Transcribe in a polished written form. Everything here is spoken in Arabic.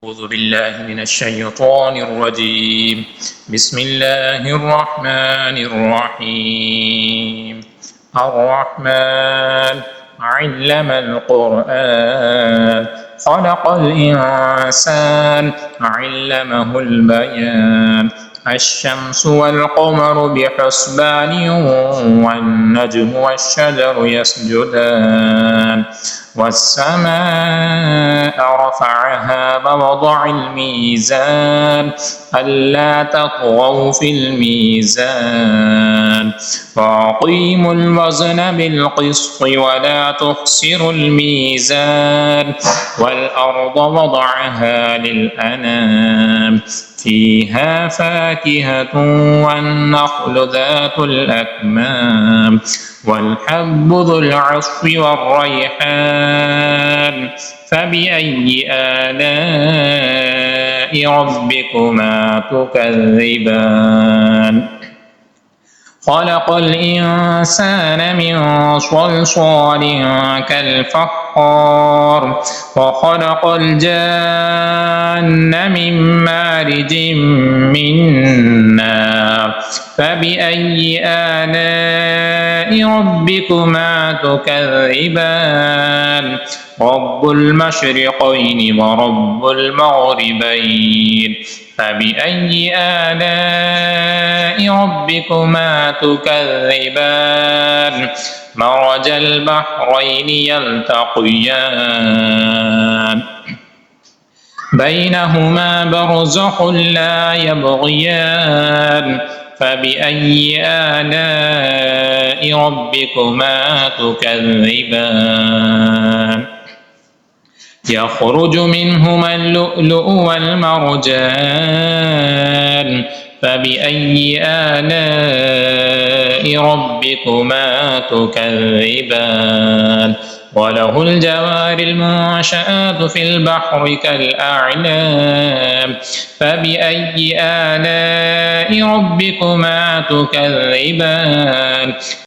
أعوذ بالله من الشيطان الرجيم. بسم الله الرحمن الرحيم. الرحمن علم القرآن خلق الإنسان علمه البيان. الشمس والقمر بحسبان والنجم والشجر يسجدان والسماء رفعها ووضع الميزان ألا تطغوا في الميزان وأقيموا الوزن بالقسط ولا تخسروا الميزان والأرض وضعها للأنام فيها فاكهة والنخل ذات الأكمام والحب ذو العصف والريحان فبأي آلاء ربكما تكذبان خلق الإنسان من صلصال كالفخار وخلق الجان من مارج من نار فبأي آلاء ربكما تكذبان رب المشرقين ورب المغربين فبأي آلاء ربكما تكذبان مرج البحرين يلتقيان بينهما برزخ لا يبغيان فبأي آلاء ربكما تكذبان يخرج منهما اللؤلؤ والمرجان فبأي آلاء ربكما تكذبان وله الجوار المنشآت في البحر كالأعلام فبأي آلاء ربكما تكذبان